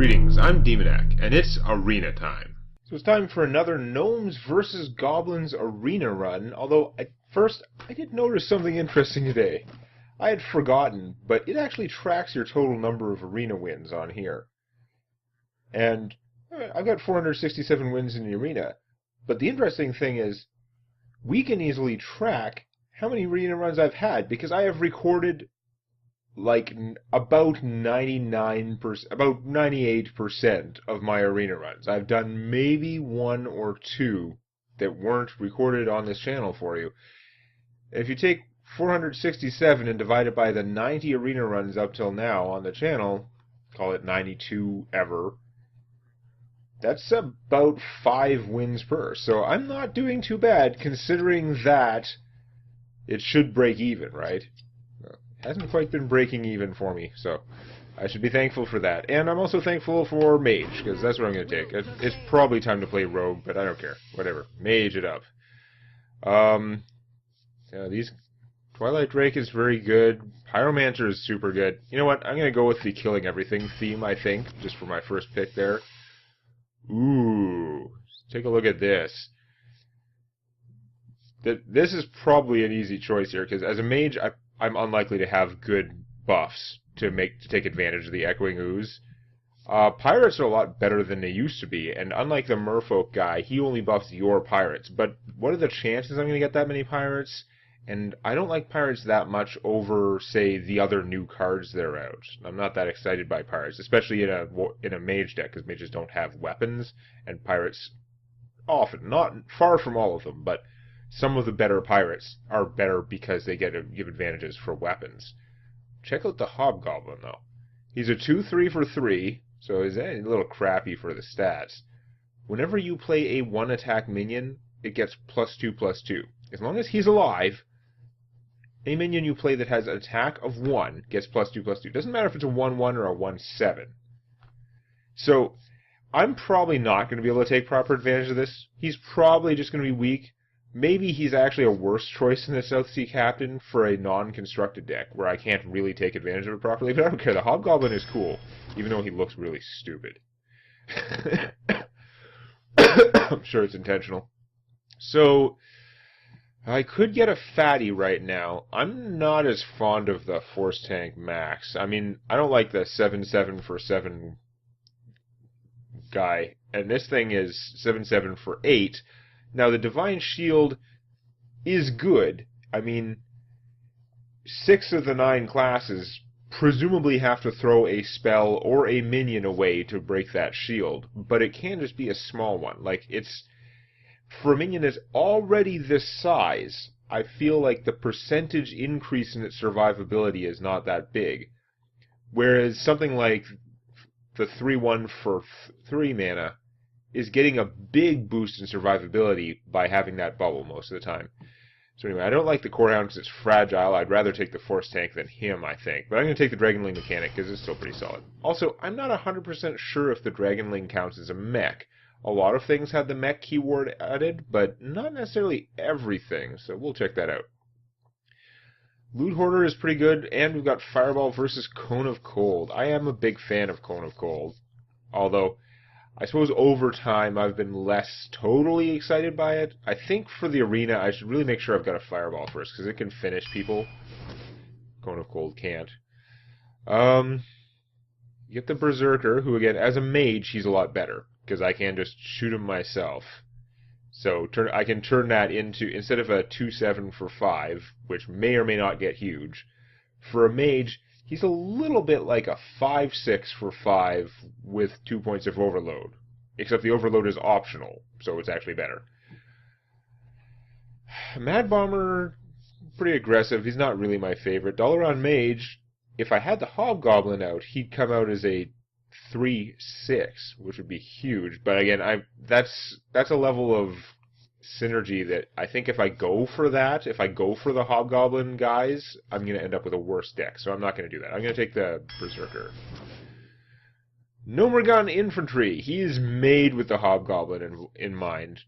Greetings, I'm Demonac, and it's arena time. So it's time for another Gnomes vs. Goblins arena run, although at first I did notice something interesting today. I had forgotten, but it actually tracks your total number of arena wins on here. And I've got 467 wins in the arena, but the interesting thing is, we can easily track how many arena runs I've had, because I have recorded like about 99%, about 98% of my arena runs. I've done maybe one or two that weren't recorded on this channel for you. If you take 467 and divide it by the 90 arena runs up till now on the channel, call it 92 ever, that's about 5 wins per. So I'm not doing too bad, considering that it should break even, right? Hasn't quite been breaking even for me, so I should be thankful for that. And I'm also thankful for Mage, because that's what I'm going to take. It's probably time to play Rogue, but I don't care. Whatever. Mage it up. These Twilight Drake is very good. Pyromancer is super good. You know what? I'm going to go with the killing everything theme, I think, just for my first pick there. Ooh. Take a look at this. This is probably an easy choice here, because as a mage, I'm unlikely to have good buffs to take advantage of the Echoing Ooze. Pirates are a lot better than they used to be, and unlike the Merfolk guy, he only buffs your pirates. But what are the chances I'm going to get that many pirates? And I don't like pirates that much over, say, the other new cards that are out. I'm not that excited by pirates, especially in a mage deck, because mages don't have weapons, and pirates often, not far from all of them, but some of the better pirates are better because they give advantages for weapons. Check out the Hobgoblin, though. He's a 2/3 for 3, so he's a little crappy for the stats. Whenever you play a 1-attack minion, it gets +2/+2. As long as he's alive, a minion you play that has an attack of 1 gets +2/+2. Doesn't matter if it's a 1/1 or a 1/7. So, I'm probably not going to be able to take proper advantage of this. He's probably just going to be weak. Maybe he's actually a worse choice than the South Sea Captain for a non-constructed deck, where I can't really take advantage of it properly, but I don't care. The Hobgoblin is cool, even though he looks really stupid. I'm sure it's intentional. So, I could get a fatty right now. I'm not as fond of the Force Tank Max. I mean, I don't like the 7/7 for 7 guy, and this thing is 7/7 for 8. Now, the Divine Shield is good. I mean, 6 of the 9 classes presumably have to throw a spell or a minion away to break that shield, but it can just be a small one. Like, for a minion that's already this size, I feel like the percentage increase in its survivability is not that big. Whereas something like the 3/1 for 3 mana is getting a big boost in survivability by having that bubble most of the time. So anyway, I don't like the Corehound because it's fragile. I'd rather take the Force Tank than him, I think. But I'm going to take the Dragonling mechanic because it's still pretty solid. Also, I'm not 100% sure if the Dragonling counts as a mech. A lot of things have the mech keyword added, but not necessarily everything, so we'll check that out. Loot Hoarder is pretty good, and we've got Fireball versus Cone of Cold. I am a big fan of Cone of Cold, although I suppose over time I've been less totally excited by it. I think for the arena I should really make sure I've got a Fireball first, because it can finish people. Cone of Cold can't. You get the Berserker, who again, as a mage, he's a lot better, because I can just shoot him myself. So I can turn that into, instead of a 2/7 for 5, which may or may not get huge, for a mage, he's a little bit like a 5/6 for 5 with 2 points of overload. Except the overload is optional, so it's actually better. Mad Bomber, pretty aggressive. He's not really my favorite. Dalaran Mage, if I had the Hobgoblin out, he'd come out as a 3/6, which would be huge. But again, that's a level of synergy that I think if I go for the Hobgoblin guys, I'm going to end up with a worse deck. So I'm not going to do that. I'm going to take the Berserker. Nomergon Infantry. He is made with the Hobgoblin in mind,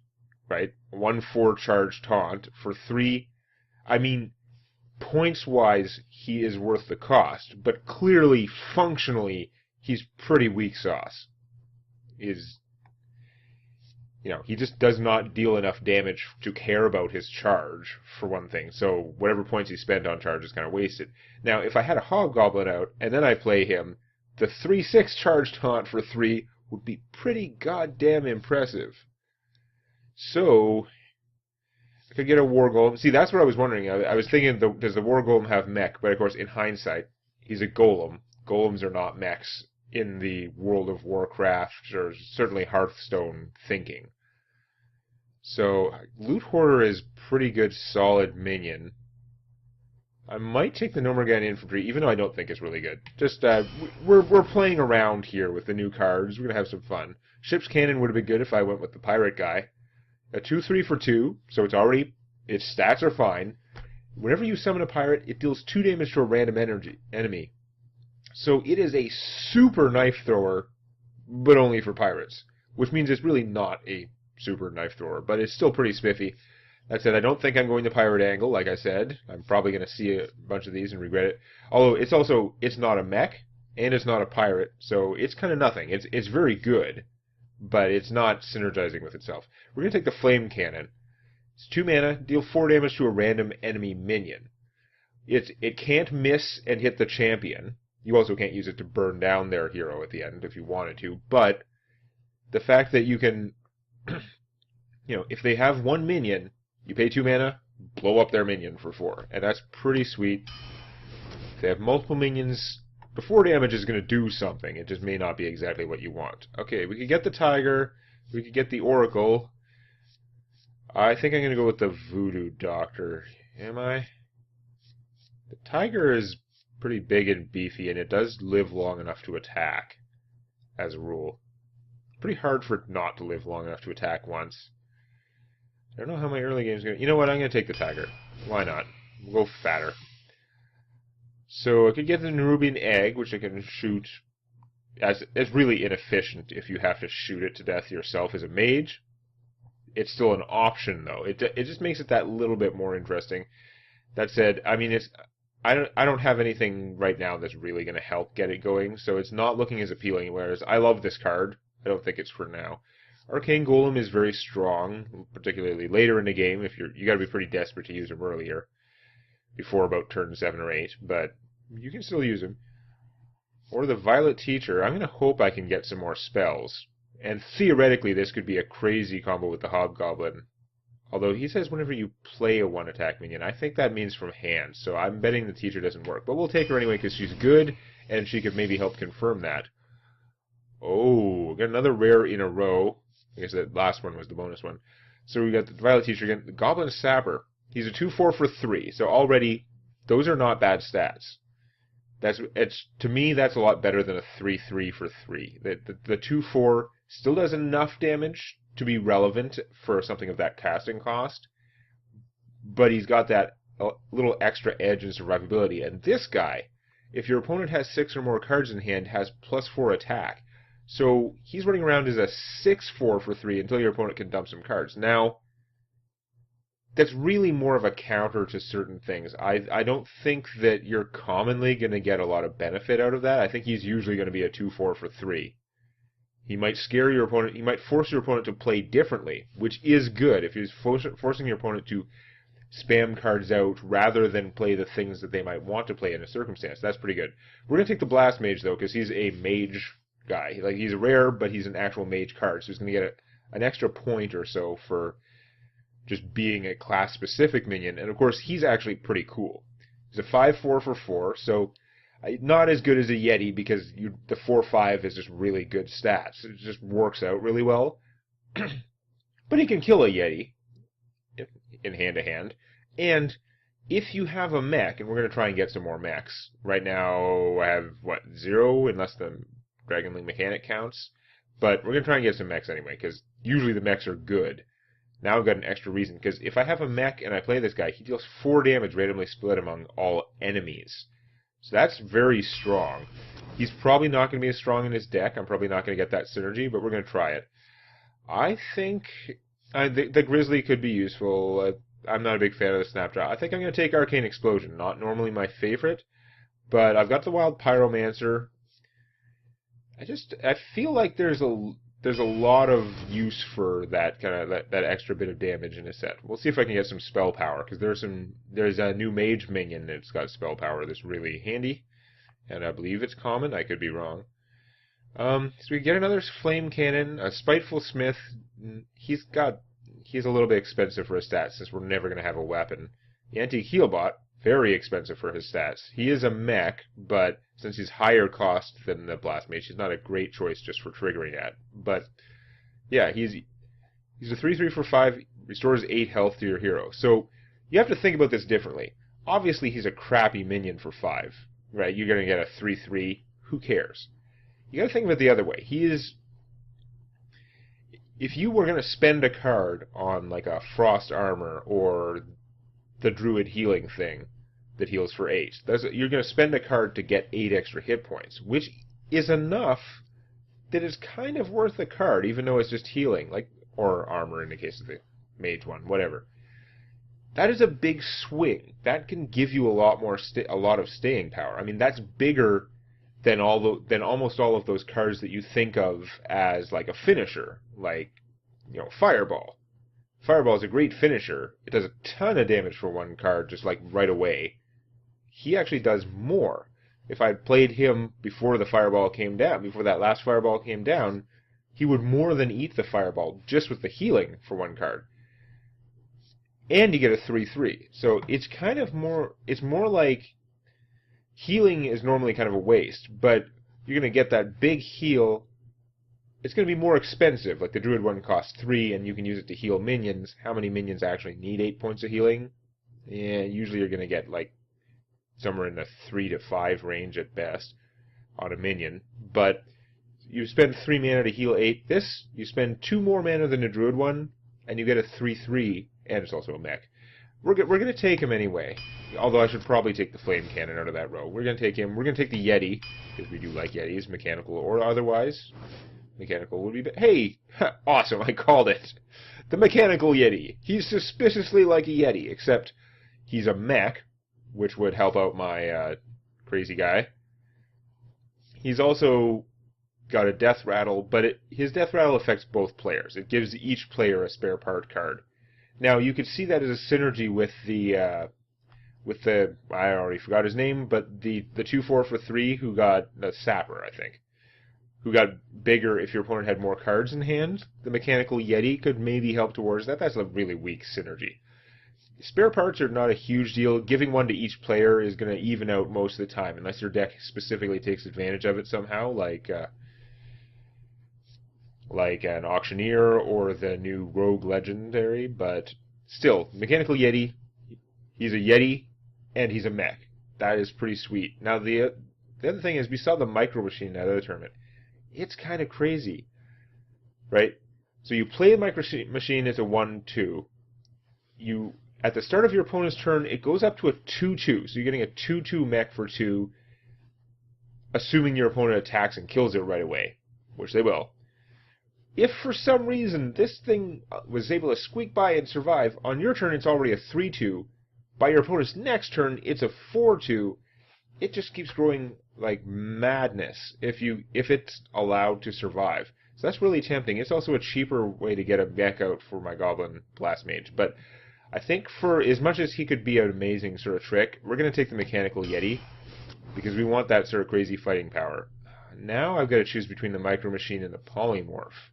right? 1/4 charge taunt for 3. I mean, points-wise, he is worth the cost, but clearly, functionally, he's pretty weak sauce. He just does not deal enough damage to care about his charge, for one thing. So whatever points he spent on charge is kind of wasted. Now, if I had a Hobgoblin out, and then I play him, the 3/6 charge taunt for 3 would be pretty goddamn impressive. So, I could get a War Golem. See, that's what I was wondering. I was thinking, does the War Golem have mech? But of course, in hindsight, he's a Golem. Golems are not mechs in the World of Warcraft, or certainly Hearthstone thinking. So, Loot Hoarder is pretty good, solid minion. I might take the Nomergan Infantry, even though I don't think it's really good. Just, we're playing around here with the new cards. We're going to have some fun. Ship's Cannon would have been good if I went with the Pirate guy. A 2/3 for 2, so its stats are fine. Whenever you summon a pirate, it deals 2 damage to a random enemy. So it is a super knife thrower, but only for pirates. Which means it's really not a super knife thrower, but it's still pretty spiffy. That said, I don't think I'm going the pirate angle, like I said. I'm probably going to see a bunch of these and regret it. Although, it's not a mech, and it's not a pirate, so it's kind of nothing. It's very good, but it's not synergizing with itself. We're going to take the Flame Cannon. It's 2 mana, deal 4 damage to a random enemy minion. It can't miss and hit the champion. You also can't use it to burn down their hero at the end if you wanted to, but the fact that you can, if they have 1 minion, you pay 2 mana, blow up their minion for 4, and that's pretty sweet. If they have multiple minions, the 4 damage is going to do something. It just may not be exactly what you want. Okay, we could get the Tiger. We could get the Oracle. I think I'm going to go with the Voodoo Doctor. Am I? The Tiger is pretty big and beefy, and it does live long enough to attack, as a rule. Pretty hard for it not to live long enough to attack once. I don't know how my early game's going to... You know what? I'm going to take the Tiger. Why not? We'll go fatter. So I could get the Nerubian Egg, which I can shoot. It's really inefficient if you have to shoot it to death yourself as a mage. It's still an option, though. It just makes it that little bit more interesting. That said, I mean, I don't have anything right now that's really going to help get it going, so it's not looking as appealing. Whereas I love this card. I don't think it's for now. Arcane Golem is very strong, particularly later in the game. If you got to be pretty desperate to use him earlier, before about turn 7 or 8, but you can still use him. Or the Violet Teacher. I'm going to hope I can get some more spells. And theoretically, this could be a crazy combo with the Hobgoblin. Although he says whenever you play a 1-attack minion, I think that means from hand, so I'm betting the Teacher doesn't work. But we'll take her anyway because she's good, and she could maybe help confirm that. Oh, got another rare in a row. I guess that last one was the bonus one. So we got the Violet Teacher again. The Goblin Sapper. He's a 2/4 for 3, so already those are not bad stats. To me, that's a lot better than a 3/3 for 3. The 2/4 still does enough damage to be relevant for something of that casting cost, but he's got that little extra edge and survivability. And this guy, if your opponent has 6 or more cards in hand, has +4 attack. So he's running around as a 6/4 for 3 until your opponent can dump some cards. Now, that's really more of a counter to certain things. I don't think that you're commonly going to get a lot of benefit out of that. I think he's usually going to be a 2/4 for 3. He might scare your opponent. He might force your opponent to play differently, which is good. If he's forcing your opponent to spam cards out rather than play the things that they might want to play in a circumstance, that's pretty good. We're going to take the Blast Mage, though, because he's a mage guy. Like, he's a rare, but he's an actual mage card, so he's going to get an extra point or so for just being a class-specific minion. And, of course, he's actually pretty cool. He's a 5/4 for 4, so not as good as a Yeti because the 4/5 is just really good stats. It just works out really well. But he can kill a Yeti in hand-to-hand. And if you have a mech, and we're going to try and get some more mechs. Right now I have, 0, unless the Dragonling Mechanic counts. But we're going to try and get some mechs anyway, because usually the mechs are good. Now I've got an extra reason, because if I have a mech and I play this guy, he deals 4 damage randomly split among all enemies. So that's very strong. He's probably not going to be as strong in his deck. I'm probably not going to get that synergy, but we're going to try it. I think the Grizzly could be useful. I'm not a big fan of the Snapdraw. I think I'm going to take Arcane Explosion. Not normally my favorite, but I've got the Wild Pyromancer. I feel like there's a lot of use for that kind of that extra bit of damage in a set. We'll see if I can get some spell power, because there's a new mage minion that's got spell power that's really handy, and I believe it's common. I could be wrong. So we get another flame cannon, a spiteful smith. He's a little bit expensive for his stats since we're never going to have a weapon. The antique healbot, very expensive for his stats. He is a mech, but since he's higher cost than the blast mage, he's not a great choice just for triggering at. But yeah, he's a 3/3 for 5, restores 8 health to your hero. So you have to think about this differently. Obviously, he's a crappy minion for 5, right? You're going to get a 3/3. Who cares? You got to think of it the other way. If you were going to spend a card on like a frost armor or the druid healing thing that heals for 8, you're going to spend a card to get 8 extra hit points, which is enough that is kind of worth a card, even though it's just healing, like, or armor in the case of the mage one, whatever. That is a big swing. That can give you a lot of staying power. I mean, that's bigger than almost all of those cards that you think of as like a finisher, like, Fireball. Fireball is a great finisher. It does a ton of damage for one card, just like right away. He actually does more. If I played him before the Fireball came down, before that last Fireball came down, he would more than eat the Fireball just with the healing for one card. And you get a 3/3. So it's kind of it's more like healing is normally kind of a waste, but you're going to get that big heal. It's going to be more expensive. Like the Druid one costs 3, and you can use it to heal minions. How many minions actually need 8 points of healing? Yeah, usually you're going to get like somewhere in the 3 to 5 range at best on a minion. But you spend 3 mana to heal 8. This, you spend 2 more mana than the Druid one, and you get a 3/3, and it's also a mech. We're going to take him anyway. Although I should probably take the flame cannon out of that row. We're going to take him. We're going to take the Yeti, because we do like Yetis, mechanical or otherwise. Mechanical would be... Hey! Awesome, I called it. The mechanical Yeti. He's suspiciously like a Yeti, except he's a mech, which would help out my crazy guy. He's also got a death rattle, but his death rattle affects both players. It gives each player a spare part card. Now, you could see that as a synergy with the I already forgot his name, but the 2/4 for 3 who got the Sapper, I think, who got bigger if your opponent had more cards in hand. The mechanical Yeti could maybe help towards that. That's a really weak synergy. Spare parts are not a huge deal. Giving one to each player is going to even out most of the time, unless your deck specifically takes advantage of it somehow, like an Auctioneer or the new Rogue Legendary. But still, mechanical Yeti, he's a Yeti, and he's a mech. That is pretty sweet. Now, the other thing is, we saw the Micro Machine in that other tournament. It's kind of crazy, right? So you play the Micro Machine as a 1/2. At the start of your opponent's turn, it goes up to a 2/2. So you're getting a 2/2 mech for 2, assuming your opponent attacks and kills it right away, which they will. If for some reason this thing was able to squeak by and survive, on your turn it's already a 3/2. By your opponent's next turn, it's a 4/2. It just keeps growing like madness if it's allowed to survive. So that's really tempting. It's also a cheaper way to get a mech out for my Goblin Blast Mage. But I think for as much as he could be an amazing sort of trick, we're going to take the Mechanical Yeti, because we want that sort of crazy fighting power. Now I've got to choose between the Micro Machine and the Polymorph.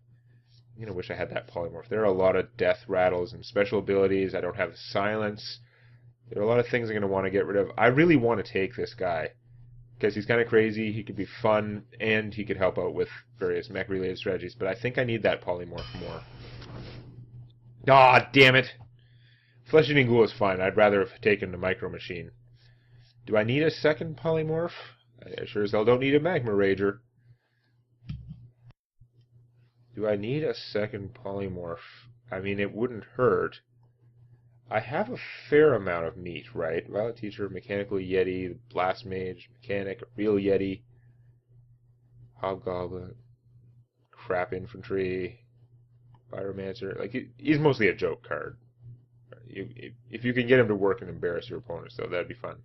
I wish I had that Polymorph. There are a lot of death rattles and special abilities. I don't have silence. There are a lot of things I'm going to want to get rid of. I really want to take this guy, because he's kind of crazy, he could be fun, and he could help out with various mech-related strategies, but I think I need that Polymorph more. Ah, damn it! Flesh-Eating Ghoul is fine. I'd rather have taken the Micro Machine. Do I need a second Polymorph? I sure as hell don't need a Magma Rager. Do I need a second Polymorph? I mean, it wouldn't hurt. I have a fair amount of meat, right? Violet Teacher, Mechanical Yeti, Blast Mage, Mechanic, Real Yeti, Hobgoblin, Crap Infantry, Pyromancer. Like, he's mostly a joke card. If you can get him to work and embarrass your opponents, though, that'd be fun.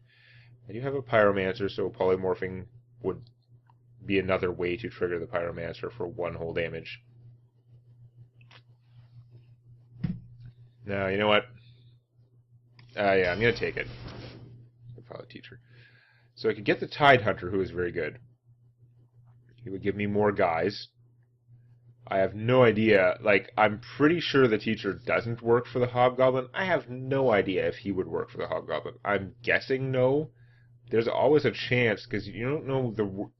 I do have a Pyromancer, so polymorphing would be another way to trigger the Pyromancer for 1 whole damage. Now, you know what? Yeah, I'm going to take it. I'll probably teacher. So I could get the Tidehunter, who is very good. He would give me more guys. I have no idea. Like, I'm pretty sure the teacher doesn't work for the Hobgoblin. I have no idea if he would work for the Hobgoblin. I'm guessing no. There's always a chance, because you don't know,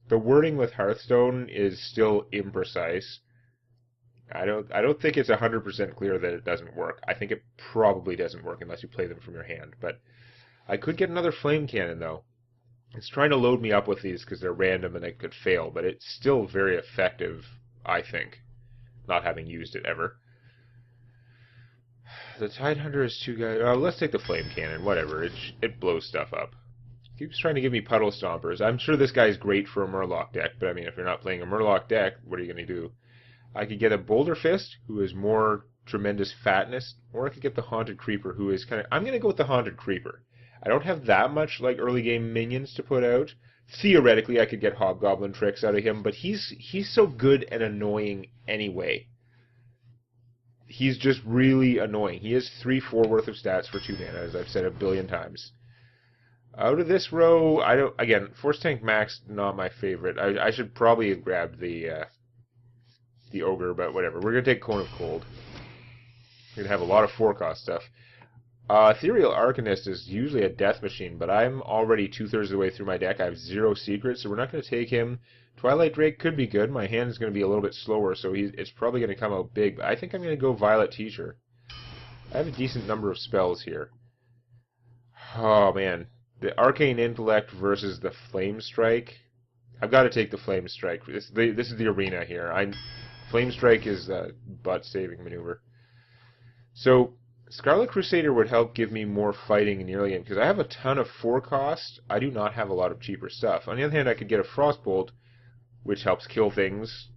the wording with Hearthstone is still imprecise. I don't think it's 100% clear that it doesn't work. I think it probably doesn't work unless you play them from your hand. But I could get another Flame Cannon, though. It's trying to load me up with these because they're random and it could fail, but it's still very effective, I think, not having used it ever. The Tidehunter is 2 guys. Let's take the Flame Cannon, whatever. It blows stuff up. Keeps trying to give me Puddle Stompers. I'm sure this guy's great for a Murloc deck, but I mean, if you're not playing a Murloc deck, what are you going to do? I could get a Boulder Fist, who is more tremendous fatness, or I could get the Haunted Creeper, who is kind of... I'm going to go with the Haunted Creeper. I don't have that much, like, early game minions to put out. Theoretically, I could get Hobgoblin tricks out of him, but he's so good and annoying anyway. He's just really annoying. He has 3/4 worth of stats for 2 mana, as I've said a billion times. Out of this row, I don't... Again, Force Tank Max, not my favorite. I should probably have grabbed the Ogre, but whatever. We're going to take Cone of Cold. We're going to have a lot of 4-cost stuff. Ethereal Arcanist is usually a death machine, but I'm already 2/3 of the way through my deck. I have 0 secrets, so we're not going to take him. Twilight Drake could be good. My hand is going to be a little bit slower, so it's probably going to come out big. But I think I'm going to go Violet Teacher. I have a decent number of spells here. Oh, man. The Arcane Intellect versus the Flame Strike. I've got to take the Flame Strike. This is the arena here. Flame Strike is a butt-saving maneuver. So... Scarlet Crusader would help give me more fighting in the early game, because I have a ton of 4-cost. I do not have a lot of cheaper stuff. On the other hand, I could get a Frostbolt, which helps kill things,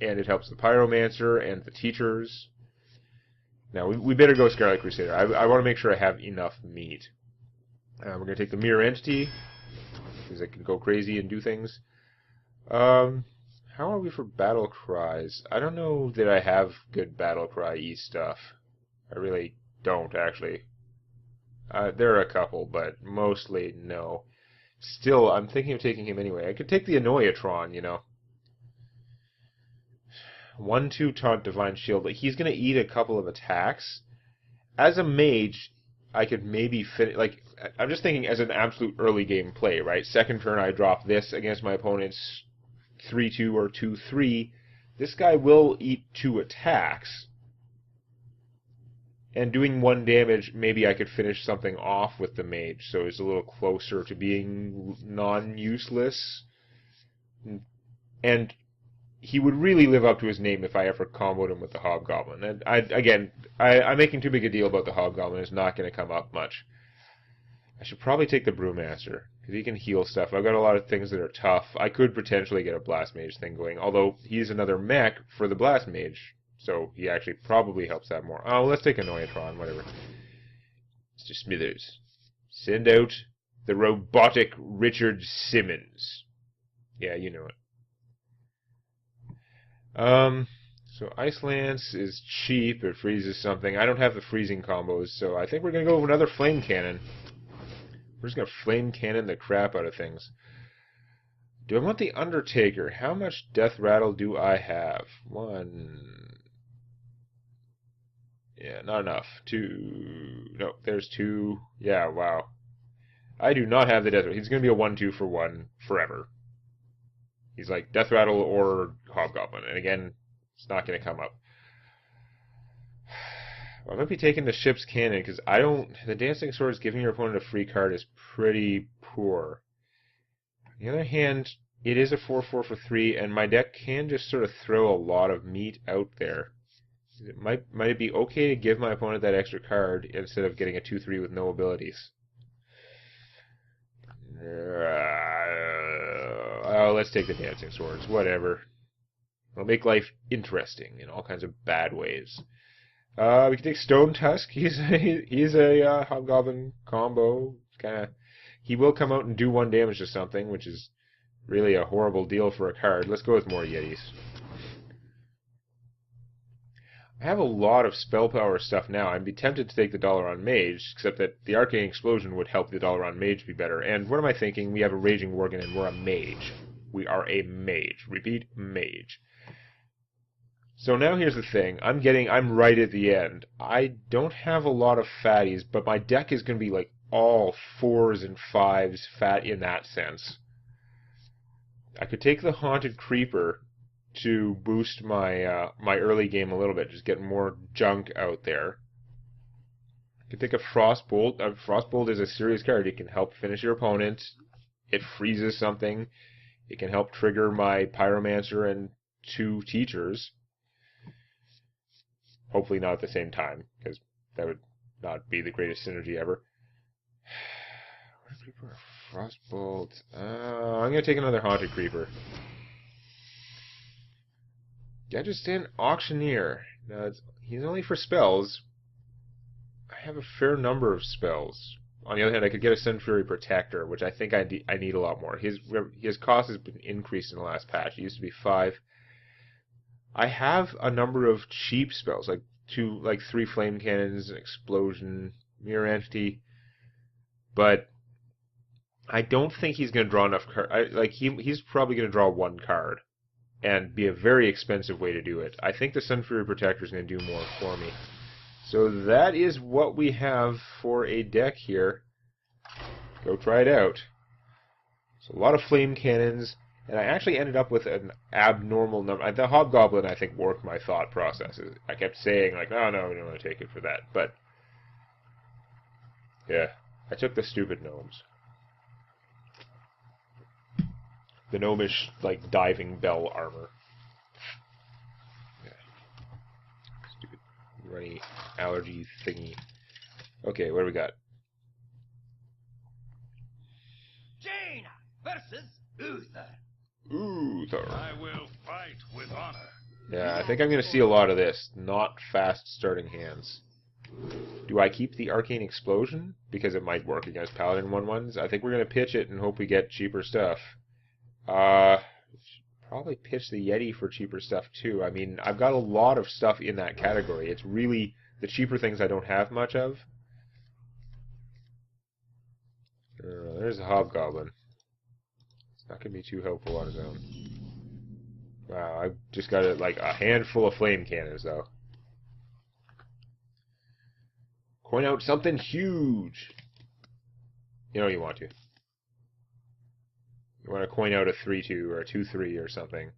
and it helps the Pyromancer and the Teachers. Now, we better go Scarlet Crusader. I want to make sure I have enough meat. We're going to take the Mirror Entity, because it can go crazy and do things. How are we for Battle Cries? I don't know that I have good Battle Cry-y stuff. I really don't, actually. There are a couple, but mostly no. Still, I'm thinking of taking him anyway. I could take the Annoyatron, you know. 1/2 Taunt Divine Shield. He's going to eat a couple of attacks. As a mage, I could maybe finish... Like, I'm just thinking as an absolute early game play, right? Second turn, I drop this against my opponent's 3/2 or 2/3. This guy will eat 2 attacks. And doing 1 damage, maybe I could finish something off with the Mage, so it's a little closer to being non-useless. And he would really live up to his name if I ever comboed him with the Hobgoblin. And I'm making too big a deal about the Hobgoblin. It's not going to come up much. I should probably take the Brewmaster, because he can heal stuff. I've got a lot of things that are tough. I could potentially get a Blast Mage thing going, although he's another mech for the Blast Mage. So he actually probably helps that more. Oh, let's take Annoyatron, whatever. Mr. Smithers. Send out the robotic Richard Simmons. Yeah, you know it. So Ice Lance is cheap. It freezes something. I don't have the freezing combos, so I think we're going to go with another Flame Cannon. We're just going to Flame Cannon the crap out of things. Do I want the Undertaker? How much Death Rattle do I have? 1... Yeah, not enough. 2... No, there's 2. Yeah, wow. I do not have the Death Rattle. He's going to be a 1/2 for 1 forever. He's like Death Rattle or Hobgoblin. And again, it's not going to come up. I might be taking the Ship's Cannon, because I don't... The Dancing Swords giving your opponent a free card is pretty poor. On the other hand, it is a 4/4 for 3, and my deck can just sort of throw a lot of meat out there. Might it be okay to give my opponent that extra card instead of getting a 2/3 with no abilities? Oh, let's take the Dancing Swords. Whatever. It'll make life interesting in all kinds of bad ways. We can take Stone Tusk. He's a Hobgoblin combo. He will come out and do 1 damage to something, which is really a horrible deal for a card. Let's go with more Yetis. I have a lot of spell power stuff now. I'd be tempted to take the Dalaran Mage, except that the Arcane Explosion would help the Dalaran Mage be better. And what am I thinking? We have a Raging Worgen and we're a Mage. We are a Mage. Repeat, Mage. So now here's the thing. I'm right at the end. I don't have a lot of fatties, but my deck is going to be like all 4s and 5s fat in that sense. I could take the Haunted Creeper to boost my my early game a little bit, just get more junk out there. I could take a Frostbolt. Frostbolt is a serious card. It can help finish your opponent. It freezes something. It can help trigger my Pyromancer and 2 Teachers. Hopefully not at the same time, because that would not be the greatest synergy ever. Frostbolt. I'm going to take another Haunted Creeper. Gadgetzan Auctioneer. Now, he's only for spells. I have a fair number of spells. On the other hand, I could get a Sun Fury Protector, which I think I need a lot more. His cost has been increased in the last patch. It used to be 5. I have a number of cheap spells, like 3 Flame Cannons, Explosion, Mirror Entity, but I don't think he's going to draw enough cards. He's probably going to draw 1 card, and be a very expensive way to do it. I think the Sun Fury Protector is going to do more for me. So that is what we have for a deck here. Go try it out. So a lot of Flame Cannons. And I actually ended up with an abnormal number. The Hobgoblin, I think, worked my thought processes. I kept saying, like, oh, no, we don't want to take it for that. But, yeah, I took the stupid gnomes. The gnomish, like, diving bell armor. Yeah. Stupid runny allergy thingy. Okay, what do we got? Jaina versus Uther. Uther. I will fight with honor. Yeah, I think I'm going to see a lot of this. Not fast starting hands. Do I keep the Arcane Explosion? Because it might work against Paladin 1/1s. I think we're going to pitch it and hope we get cheaper stuff. Probably pitch the Yeti for cheaper stuff too. I mean, I've got a lot of stuff in that category. It's really the cheaper things I don't have much of. There's a Hobgoblin. It's not going to be too helpful on his own. Wow, I've just got a handful of Flame Cannons, though. Coin out something huge! You know you want to. You want to coin out a 3-2 or a 2-3 or something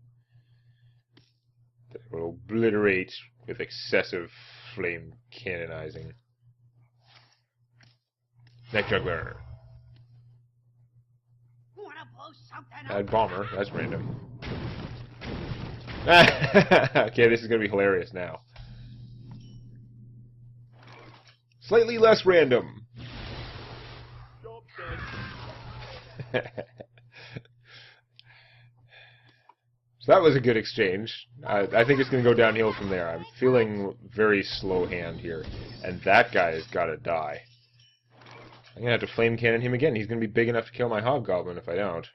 that will obliterate with excessive flame cannonizing. Neck Juggler. Bad Bomber, that's random. Okay, this is going to be hilarious now. Slightly less random. So that was a good exchange. I think it's going to go downhill from there. I'm feeling very slow hand here. And that guy has got to die. I'm going to have to Flame Cannon him again. He's going to be big enough to kill my Hobgoblin if I don't.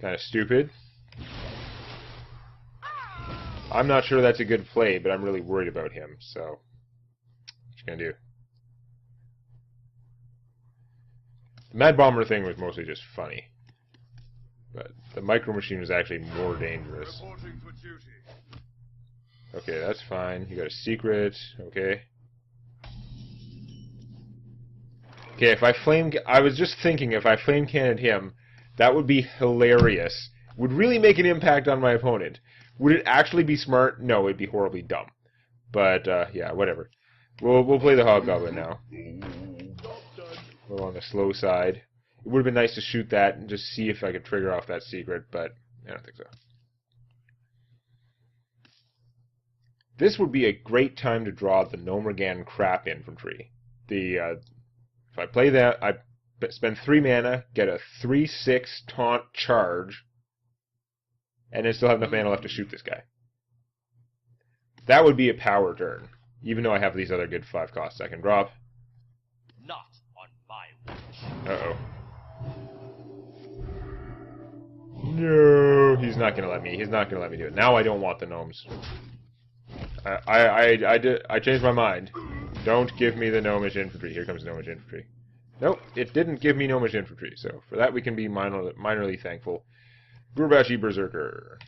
Kind of stupid. I'm not sure that's a good play, but I'm really worried about him, so what you gonna do? The Mad Bomber thing was mostly just funny, but the Micro Machine was actually more dangerous. Okay, that's fine. You got a secret. Okay. Okay, if I was just thinking, if I Flame Cannoned him, that would be hilarious. Would really make an impact on my opponent. Would it actually be smart? No, it'd be horribly dumb. But, yeah, whatever. We'll play the Hobgoblin now. A little on the slow side. It would have been nice to shoot that and just see if I could trigger off that secret, but I don't think so. This would be a great time to draw the Gnomergan Crap Infantry. If I play that, I spend 3 mana, get a 3/6 taunt charge, and then still have enough mana left to shoot this guy. That would be a power turn, even though I have these other good 5 costs I can drop. Not on my watch. Uh-oh. He's not gonna let me. He's not gonna let me do it. Now I don't want the gnomes. I changed my mind. Don't give me the gnomish infantry. Here comes gnomish infantry. Nope, it didn't give me gnomish infantry. So for that we can be minorly thankful. Gurbashi Berserker.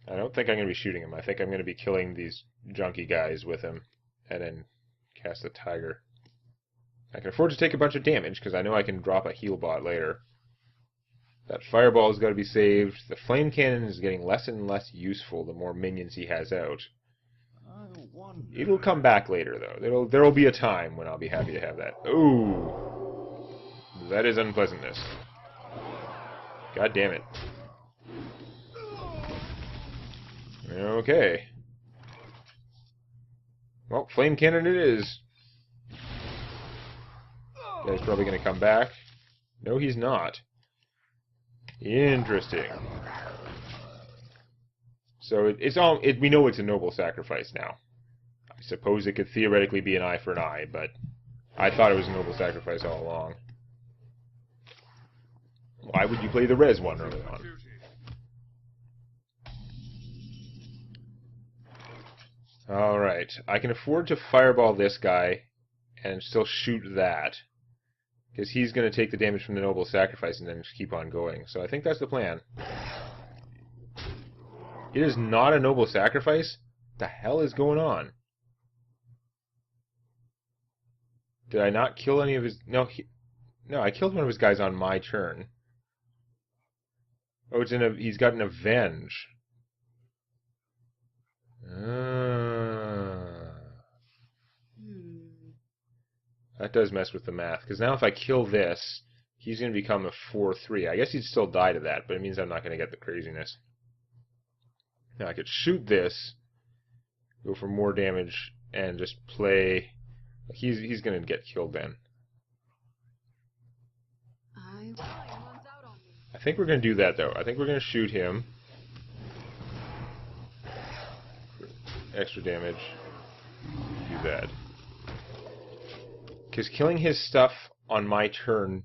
I don't think I'm going to be shooting him. I think I'm going to be killing these junky guys with him, and then cast the tiger. I can afford to take a bunch of damage, because I know I can drop a heal bot later. That fireball's got to be saved. The flame cannon is getting less and less useful the more minions he has out. It'll come back later, though. There'll be a time when I'll be happy to have that. Ooh. That is unpleasantness. God damn it. Okay. Well, flame cannon it is. Guy's probably going to come back. No, he's not. Interesting. So we know it's a noble sacrifice now. I suppose it could theoretically be an eye for an eye, but I thought it was a noble sacrifice all along. Why would you play the res one early on? Alright, I can afford to fireball this guy and still shoot that. Because he's going to take the damage from the noble sacrifice and then just keep on going. So I think that's the plan. It is not a noble sacrifice? What the hell is going on? Did I not kill any of his... No, I killed one of his guys on my turn. Oh, he's got an avenge. That does mess with the math, because now if I kill this, he's going to become a 4-3. I guess he'd still die to that, but it means I'm not going to get the craziness. Now I could shoot this, go for more damage, and just play... He's going to get killed then. I think we're going to do that, though. I think we're going to shoot him. Extra damage. Do that. Because killing his stuff on my turn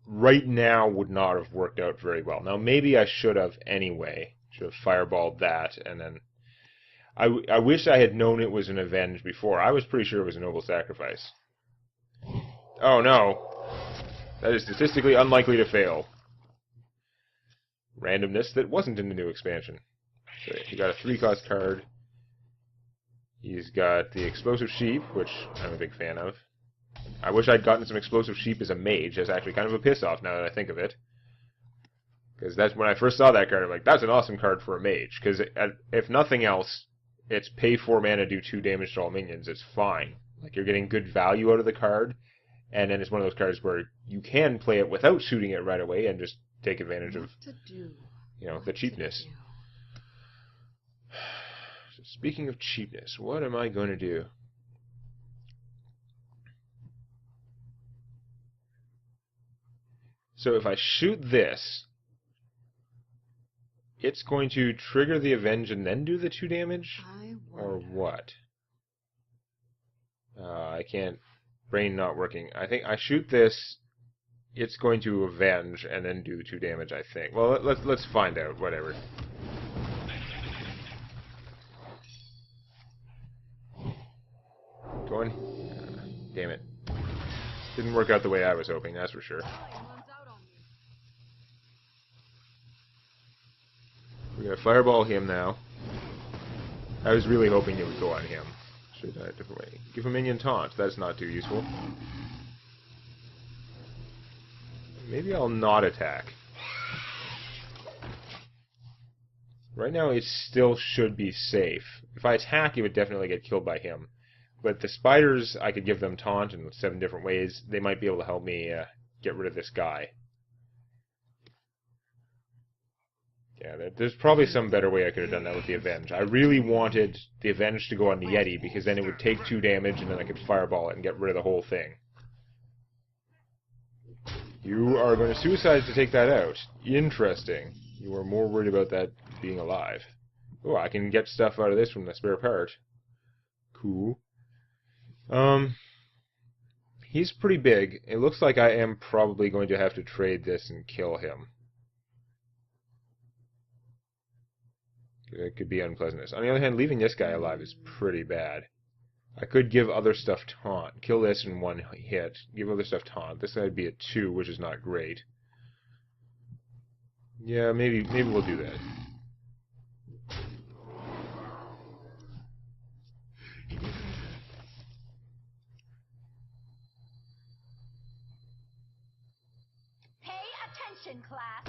right now would not have worked out very well. Now, maybe I should have anyway. Should have fireballed that, and then... I wish I had known it was an avenge before. I was pretty sure it was a noble sacrifice. Oh, no. That is statistically unlikely to fail. Randomness that wasn't in the new expansion. So he got a 3-cost card. He's got the Explosive Sheep, which I'm a big fan of. I wish I'd gotten some Explosive Sheep as a mage. That's actually kind of a piss-off now that I think of it. Because that's when I first saw that card, I'm like, that's an awesome card for a mage. Because if nothing else, it's pay 4 mana, do 2 damage to all minions. It's fine. Like, you're getting good value out of the card. And then it's one of those cards where you can play it without shooting it right away and just take advantage of, the cheapness. So speaking of cheapness, what am I going to do? So if I shoot this, it's going to trigger the Avenge and then do the 2 damage? Or what? I can't... Brain not working. I think I shoot this, it's going to Avenge and then do the 2 damage, I think. Well, let's find out. Whatever. Going? Damn it. Didn't work out the way I was hoping, that's for sure. We're going to fireball him now. I was really hoping it would go on him. Should I different way? Give a minion taunt. That's not too useful. Maybe I'll not attack. Right now it still should be safe. If I attack, it would definitely get killed by him. But the spiders, I could give them taunt in 7 different ways. They might be able to help me get rid of this guy. Yeah, there's probably some better way I could have done that with the Avenge. I really wanted the Avenge to go on the Yeti, because then it would take 2 damage, and then I could fireball it and get rid of the whole thing. You are going to suicide to take that out. Interesting. You are more worried about that being alive. Oh, I can get stuff out of this from the spare part. Cool. he's pretty big. It looks like I am probably going to have to trade this and kill him. It could be unpleasantness. On the other hand, leaving this guy alive is pretty bad. I could give other stuff taunt. Kill this in one hit. Give other stuff taunt. This would be a 2, which is not great. Yeah, maybe we'll do that. Pay attention, class.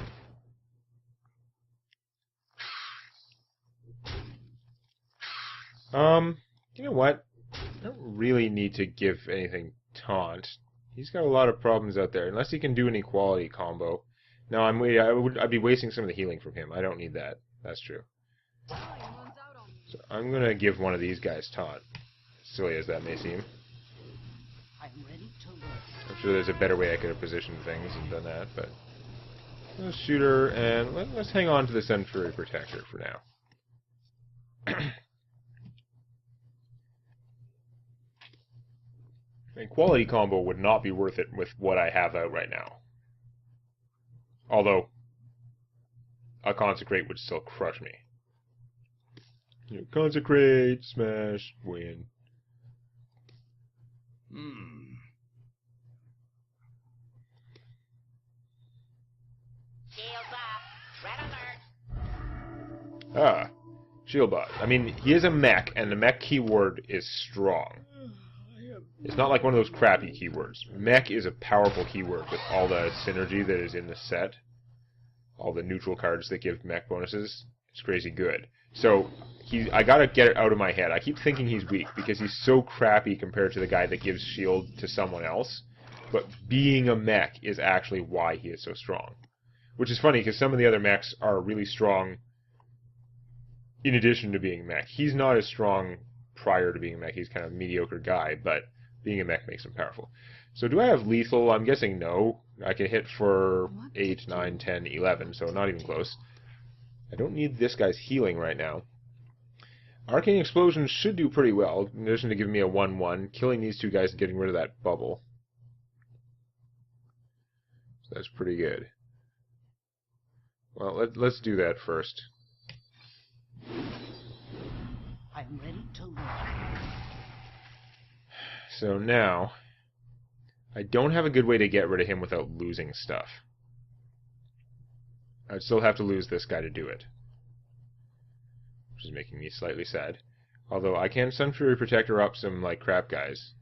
You know what? I don't really need to give anything taunt. He's got a lot of problems out there, unless he can do an equality combo. No, I'd be wasting some of the healing from him. I don't need that. That's true. So I'm gonna give one of these guys taunt. Silly as that may seem. I'm sure there's a better way I could have positioned things and done that, but let's shoot her and let's hang on to the Century Protector for now. A quality combo would not be worth it with what I have out right now. Although, a Consecrate would still crush me. You know, Consecrate, smash, win. Ah, Shieldbot. I mean, he is a mech, and the mech keyword is strong. It's not like one of those crappy keywords. Mech is a powerful keyword with all the synergy that is in the set. All the neutral cards that give mech bonuses. It's crazy good. So, I gotta get it out of my head. I keep thinking he's weak because he's so crappy compared to the guy that gives shield to someone else. But being a mech is actually why he is so strong. Which is funny because some of the other mechs are really strong in addition to being mech. He's not as strong prior to being a mech. He's kind of a mediocre guy, but being a mech makes him powerful. So do I have lethal? I'm guessing no. I can hit for 8, 9, 10, 11, so not even close. I don't need this guy's healing right now. Arcane Explosion should do pretty well, in addition to giving me a 1-1, killing these two guys and getting rid of that bubble. So that's pretty good. Well, let's do that first. I'm ready to leave. So now, I don't have a good way to get rid of him without losing stuff. I'd still have to lose this guy to do it. Which is making me slightly sad. Although I can Century Protector up some like crap guys.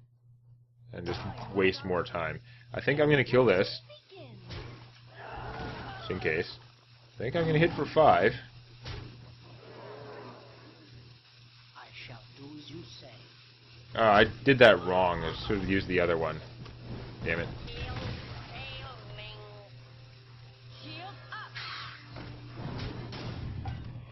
And just waste more time. I think I'm going to kill this. Just in case. I think I'm going to hit for 5. I shall do as you say. I did that wrong. I should have used the other one. Damn it.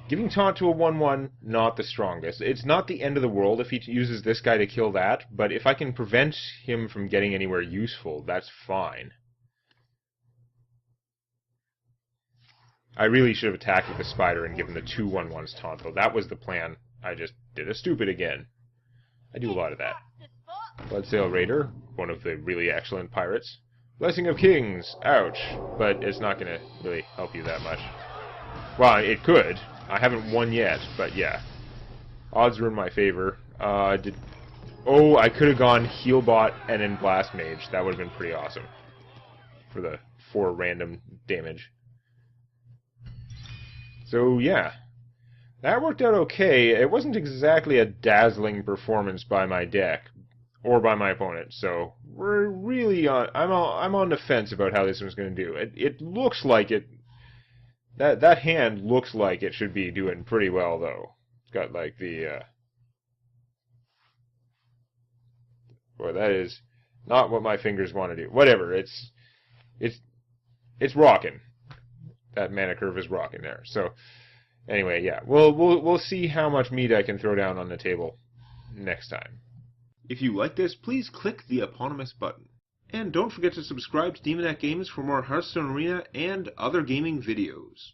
Giving taunt to a 1-1, not the strongest. It's not the end of the world if he uses this guy to kill that, but if I can prevent him from getting anywhere useful, that's fine. I really should have attacked with the spider and given the 2 1-1s taunt, though. That was the plan. I just did a stupid again. I do a lot of that. Bloodsail Raider, one of the really excellent pirates. Blessing of Kings, ouch, but it's not going to really help you that much. Well, it could. I haven't won yet, but yeah. Odds are in my favor. Oh, I could have gone Healbot and then Blast Mage. That would have been pretty awesome. For the 4 random damage. So, yeah. That worked out okay. It wasn't exactly a dazzling performance by my deck. Or by my opponent, so we're really on... I'm on the fence about how this one's going to do. It looks like it... That hand looks like it should be doing pretty well, though. It's got, like, the... Boy, that is not what my fingers want to do. Whatever, it's rocking. That mana curve is rocking there. So, anyway, yeah. We'll see how much meat I can throw down on the table next time. If you like this, please click the eponymous button. And don't forget to subscribe to Demonet Games for more Hearthstone Arena and other gaming videos.